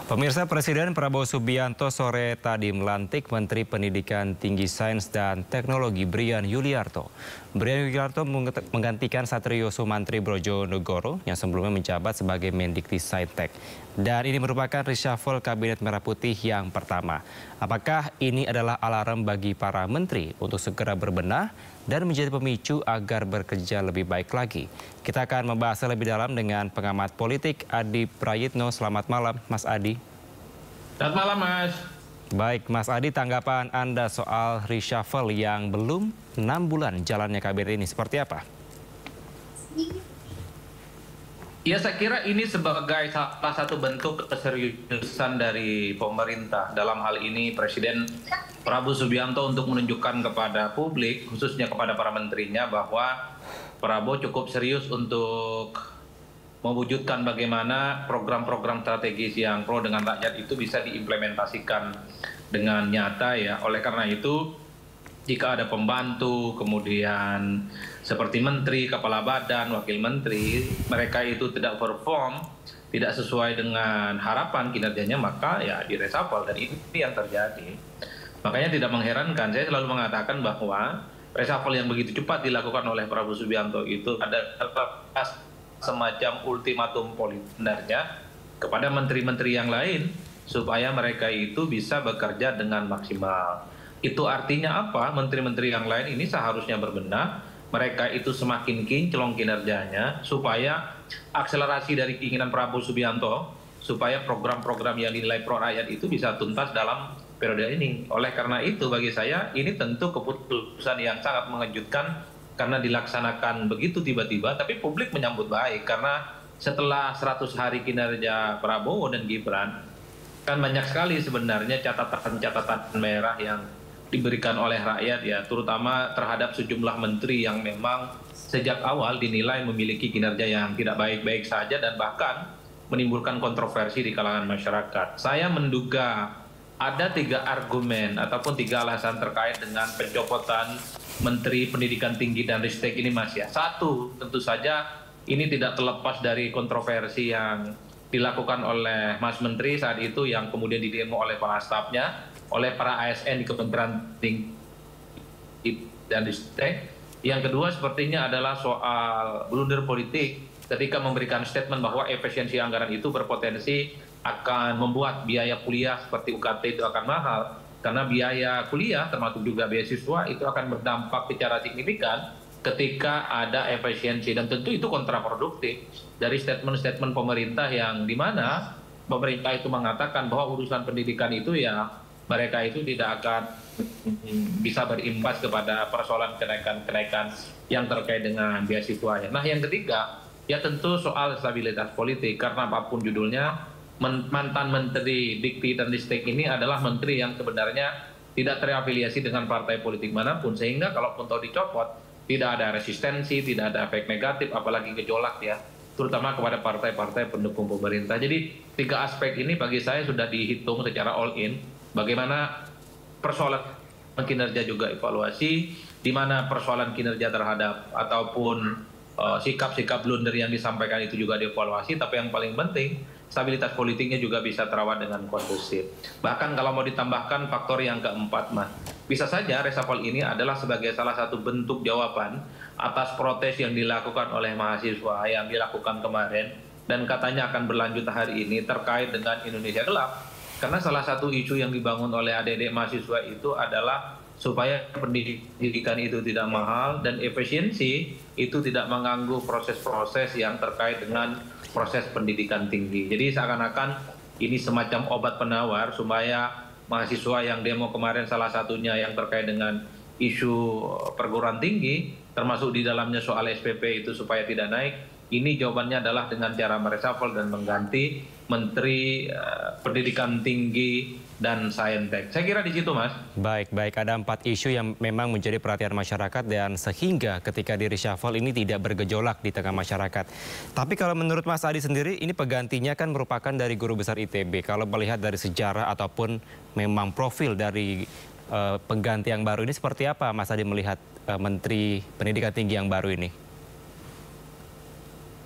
Pemirsa, Presiden Prabowo Subianto sore tadi melantik Menteri Pendidikan Tinggi Sains dan Teknologi Brian Yuliarto. Brian Yuliarto menggantikan Satrio Sumantri Brojonegoro yang sebelumnya menjabat sebagai Mendikti-Saintek. Dan ini merupakan reshuffle Kabinet Merah Putih yang pertama. Apakah ini adalah alarm bagi para menteri untuk segera berbenah dan menjadi pemicu agar bekerja lebih baik lagi? Kita akan membahasnya lebih dalam dengan pengamat politik Adi Prayitno. Selamat malam, Mas Adi. Selamat malam, Mas. Baik, Mas Adi, tanggapan Anda soal reshuffle yang belum 6 bulan jalannya kabinet ini seperti apa? Ya, saya kira ini sebagai salah satu bentuk keseriusan dari pemerintah. Dalam hal ini Presiden Prabowo Subianto untuk menunjukkan kepada publik, khususnya kepada para menterinya, bahwa Prabowo cukup serius untuk mewujudkan bagaimana program-program strategis yang pro dengan rakyat itu bisa diimplementasikan dengan nyata ya. Oleh karena itu, jika ada pembantu, kemudian seperti menteri, kepala badan, wakil menteri, mereka itu tidak perform, tidak sesuai dengan harapan kinerjanya, maka ya direshuffle, dan ini yang terjadi. Makanya tidak mengherankan, saya selalu mengatakan bahwa reshuffle yang begitu cepat dilakukan oleh Prabowo Subianto itu adalah semacam ultimatum politik kepada menteri-menteri yang lain supaya mereka itu bisa bekerja dengan maksimal. Itu artinya apa? Menteri-menteri yang lain ini seharusnya berbenah, mereka itu semakin kinclong kinerjanya supaya akselerasi dari keinginan Prabowo Subianto supaya program-program yang dinilai pro rakyat itu bisa tuntas dalam periode ini. Oleh karena itu bagi saya ini tentu keputusan yang sangat mengejutkan karena dilaksanakan begitu tiba-tiba, tapi publik menyambut baik karena setelah 100 hari kinerja Prabowo dan Gibran, kan banyak sekali sebenarnya catatan-catatan merah yang diberikan oleh rakyat ya, terutama terhadap sejumlah menteri yang memang sejak awal dinilai memiliki kinerja yang tidak baik-baik saja dan bahkan menimbulkan kontroversi di kalangan masyarakat. Saya menduga ada 3 argumen ataupun 3 alasan terkait dengan pencopotan Menteri Pendidikan Tinggi dan Ristek ini, Mas ya. Satu, tentu saja ini tidak terlepas dari kontroversi yang dilakukan oleh Mas Menteri saat itu yang kemudian didemo oleh para stafnya, oleh para ASN di Kementerian Tinggi dan Ristek. Yang kedua sepertinya adalah soal blunder politik ketika memberikan statement bahwa efisiensi anggaran itu berpotensi akan membuat biaya kuliah seperti UKT itu akan mahal, karena biaya kuliah termasuk juga beasiswa itu akan berdampak secara signifikan ketika ada efisiensi, dan tentu itu kontraproduktif dari statement-statement pemerintah yang dimana pemerintah itu mengatakan bahwa urusan pendidikan itu ya mereka itu tidak akan bisa berimbas kepada persoalan kenaikan yang terkait dengan beasiswa. Nah, yang ketiga ya tentu soal stabilitas politik, karena apapun judulnya, mantan Menteri Dikti dan Ristek ini adalah menteri yang sebenarnya tidak terafiliasi dengan partai politik manapun, sehingga kalaupun tahu dicopot tidak ada resistensi, tidak ada efek negatif, apalagi gejolak ya, terutama kepada partai-partai pendukung pemerintah. Jadi 3 aspek ini bagi saya sudah dihitung secara all in, bagaimana persoalan kinerja juga evaluasi, di mana persoalan kinerja terhadap ataupun sikap-sikap blunder yang disampaikan itu juga dievaluasi, tapi yang paling penting stabilitas politiknya juga bisa terawat dengan kondusif. Bahkan kalau mau ditambahkan faktor yang keempat, Mas, bisa saja reshuffle ini adalah sebagai salah satu bentuk jawaban atas protes yang dilakukan oleh mahasiswa yang dilakukan kemarin dan katanya akan berlanjut hari ini terkait dengan Indonesia Gelap. Karena salah satu isu yang dibangun oleh adik-adik mahasiswa itu adalah supaya pendidikan itu tidak mahal dan efisiensi itu tidak mengganggu proses-proses yang terkait dengan proses pendidikan tinggi. Jadi seakan-akan ini semacam obat penawar supaya mahasiswa yang demo kemarin salah satunya yang terkait dengan isu perguruan tinggi, termasuk di dalamnya soal SPP itu supaya tidak naik. Ini jawabannya adalah dengan cara mereshuffle dan mengganti Menteri Pendidikan Tinggi dan Saintek. Saya kira di situ, Mas. Baik, ada 4 isu yang memang menjadi perhatian masyarakat dan sehingga ketika di reshuffle ini tidak bergejolak di tengah masyarakat. Tapi kalau menurut Mas Adi sendiri, ini penggantinya kan merupakan dari guru besar ITB. Kalau melihat dari sejarah ataupun memang profil dari pengganti yang baru ini seperti apa Mas Adi melihat Menteri Pendidikan Tinggi yang baru ini?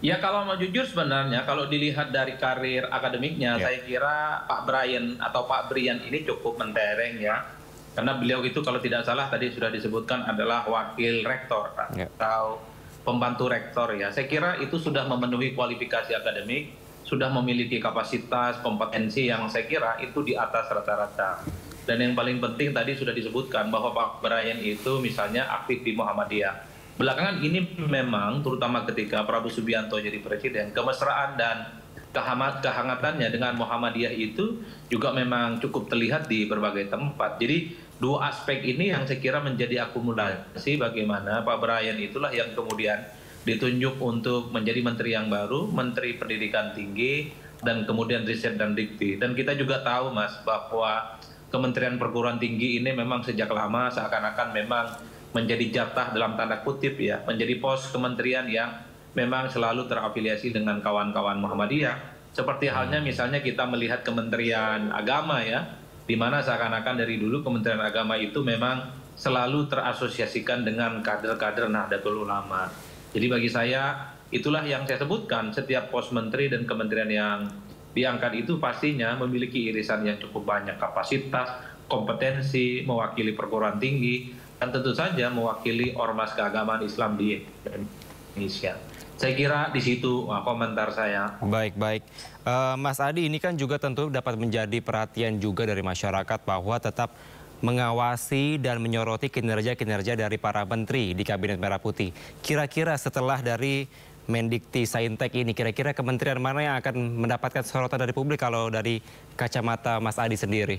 Ya kalau mau jujur sebenarnya kalau dilihat dari karir akademiknya, Ya. saya kira Pak Brian atau Pak Brian ini cukup mentereng ya. Karena beliau itu kalau tidak salah tadi sudah disebutkan adalah wakil rektor Ya. atau pembantu rektor ya. Saya kira itu sudah memenuhi kualifikasi akademik, sudah memiliki kapasitas, kompetensi yang saya kira itu di atas rata-rata. Dan yang paling penting tadi sudah disebutkan bahwa Pak Brian itu misalnya aktif di Muhammadiyah. Belakangan ini memang terutama ketika Prabowo Subianto jadi presiden, kemesraan dan kehangatannya dengan Muhammadiyah itu juga memang cukup terlihat di berbagai tempat. Jadi dua aspek ini yang saya kira menjadi akumulasi bagaimana Pak Brian itulah yang kemudian ditunjuk untuk menjadi menteri yang baru, Menteri Pendidikan Tinggi, dan kemudian Riset dan Dikti. Dan kita juga tahu Mas bahwa Kementerian Perguruan Tinggi ini memang sejak lama seakan-akan memang menjadi jatah dalam tanda kutip ya, menjadi pos kementerian yang memang selalu terafiliasi dengan kawan-kawan Muhammadiyah. Seperti halnya misalnya kita melihat Kementerian Agama ya, di mana seakan-akan dari dulu Kementerian Agama itu memang selalu terasosiasikan dengan kader-kader Nahdlatul Ulama. Jadi bagi saya itulah yang saya sebutkan, setiap pos menteri dan kementerian yang diangkat itu pastinya memiliki irisan yang cukup banyak, kapasitas, kompetensi, mewakili perguruan tinggi, dan tentu saja mewakili ormas keagamaan Islam di Indonesia. Saya kira di situ komentar saya. Baik. Mas Adi, ini kan juga tentu dapat menjadi perhatian juga dari masyarakat bahwa tetap mengawasi dan menyoroti kinerja-kinerja dari para menteri di Kabinet Merah Putih. Kira-kira setelah dari Mendikti Saintek ini, kira-kira kementerian mana yang akan mendapatkan sorotan dari publik kalau dari kacamata Mas Adi sendiri?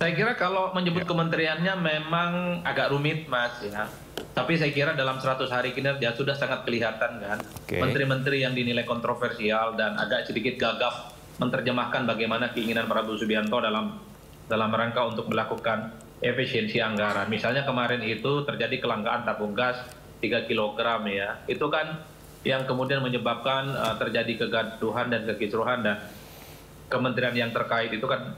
Saya kira kalau menyebut kementeriannya memang agak rumit Mas ya. Tapi saya kira dalam 100 hari kinerja sudah sangat kelihatan kan. Menteri-menteri yang dinilai kontroversial dan agak sedikit gagap menerjemahkan bagaimana keinginan Prabowo Subianto dalam rangka untuk melakukan efisiensi anggaran. Misalnya kemarin itu terjadi kelangkaan tabung gas 3 kg ya. Itu kan yang kemudian menyebabkan terjadi kegaduhan dan kekisruhan, dan kementerian yang terkait itu kan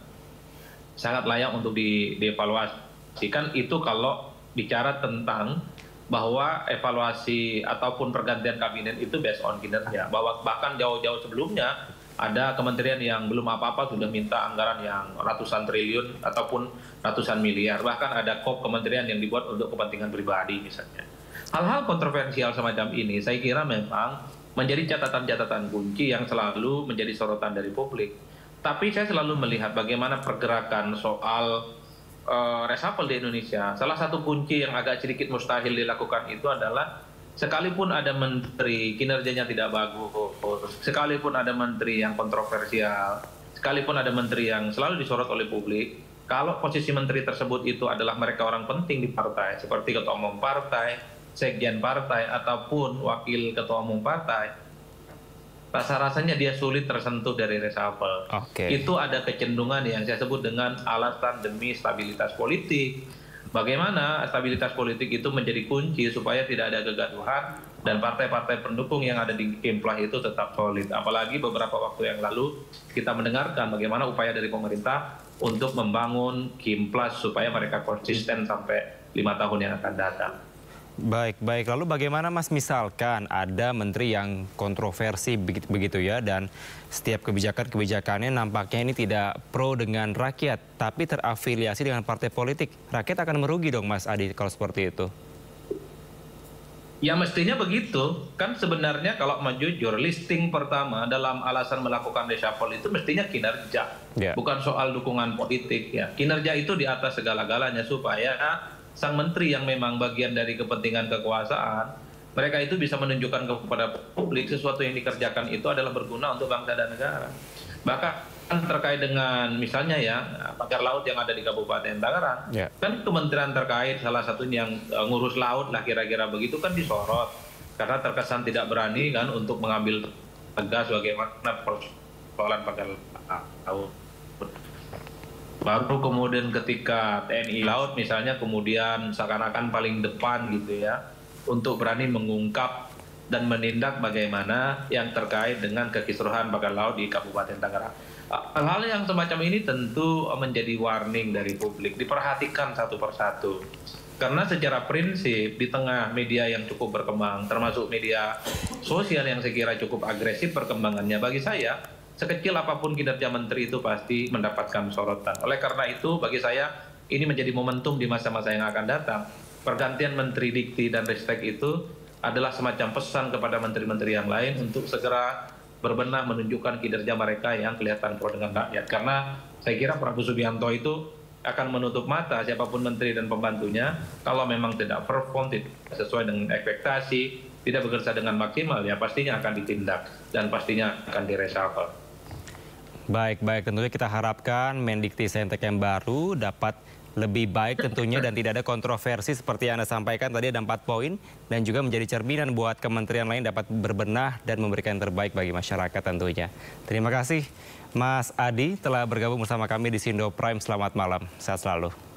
sangat layak untuk dievaluasi. Kan itu kalau bicara tentang bahwa evaluasi ataupun pergantian kabinet itu based on kinerja. Bahwa bahkan jauh-jauh sebelumnya ada kementerian yang belum apa-apa sudah minta anggaran yang ratusan triliun ataupun ratusan miliar. Bahkan ada kementerian yang dibuat untuk kepentingan pribadi misalnya. Hal-hal kontroversial semacam ini saya kira memang menjadi catatan-catatan kunci yang selalu menjadi sorotan dari publik. Tapi saya selalu melihat bagaimana pergerakan soal reshuffle di Indonesia. Salah satu kunci yang agak sedikit mustahil dilakukan itu adalah sekalipun ada menteri kinerjanya tidak bagus, sekalipun ada menteri yang kontroversial, sekalipun ada menteri yang selalu disorot oleh publik, kalau posisi menteri tersebut itu adalah mereka orang penting di partai, seperti ketua umum partai, sekjen partai, ataupun wakil ketua umum partai, rasa-rasanya dia sulit tersentuh dari reshuffle. Itu ada kecenderungan yang saya sebut dengan alasan demi stabilitas politik. Bagaimana stabilitas politik itu menjadi kunci supaya tidak ada kegaduhan dan partai-partai pendukung yang ada di Kimplas itu tetap solid. Apalagi beberapa waktu yang lalu kita mendengarkan bagaimana upaya dari pemerintah untuk membangun Kimplas supaya mereka konsisten sampai 5 tahun yang akan datang. Baik. Lalu bagaimana Mas, misalkan ada menteri yang kontroversi begitu ya, dan setiap kebijakannya nampaknya ini tidak pro dengan rakyat, tapi terafiliasi dengan partai politik. Rakyat akan merugi dong Mas Adi kalau seperti itu. Ya mestinya begitu. Kan sebenarnya kalau mau jujur, listing pertama dalam alasan melakukan reshuffle itu mestinya kinerja. Bukan soal dukungan politik ya. Kinerja itu di atas segala-galanya supaya sang menteri yang memang bagian dari kepentingan kekuasaan, mereka itu bisa menunjukkan kepada publik sesuatu yang dikerjakan itu adalah berguna untuk bangsa dan negara. Bahkan terkait dengan misalnya ya pagar laut yang ada di Kabupaten Tangerang, kan kementerian terkait salah satunya yang ngurus laut lah kira-kira begitu kan disorot karena terkesan tidak berani kan untuk mengambil tegas bagaimana persoalan pagar laut. Baru kemudian ketika TNI Laut misalnya kemudian seakan-akan paling depan gitu ya untuk berani mengungkap dan menindak bagaimana yang terkait dengan kekisruhan pagar laut di Kabupaten Tangerang. Hal-hal yang semacam ini tentu menjadi warning dari publik, diperhatikan satu persatu. Karena secara prinsip di tengah media yang cukup berkembang, termasuk media sosial yang saya kira cukup agresif perkembangannya, bagi saya sekecil apapun kinerja menteri itu pasti mendapatkan sorotan. Oleh karena itu bagi saya ini menjadi momentum di masa-masa yang akan datang. Pergantian Menteri Dikti dan Ristek itu adalah semacam pesan kepada menteri-menteri yang lain untuk segera berbenah menunjukkan kinerja mereka yang kelihatan pro dengan rakyat. Karena saya kira Prabowo Subianto itu akan menutup mata siapapun menteri dan pembantunya kalau memang tidak perform, tidak sesuai dengan ekspektasi, tidak bekerja dengan maksimal, ya pastinya akan ditindak dan pastinya akan direshuffle. Baik, tentunya kita harapkan Mendikti-Saintek yang baru dapat lebih baik tentunya dan tidak ada kontroversi seperti yang Anda sampaikan tadi, ada 4 poin dan juga menjadi cerminan buat kementerian lain dapat berbenah dan memberikan yang terbaik bagi masyarakat tentunya. Terima kasih Mas Adi telah bergabung bersama kami di Sindo Prime. Selamat malam, sehat selalu.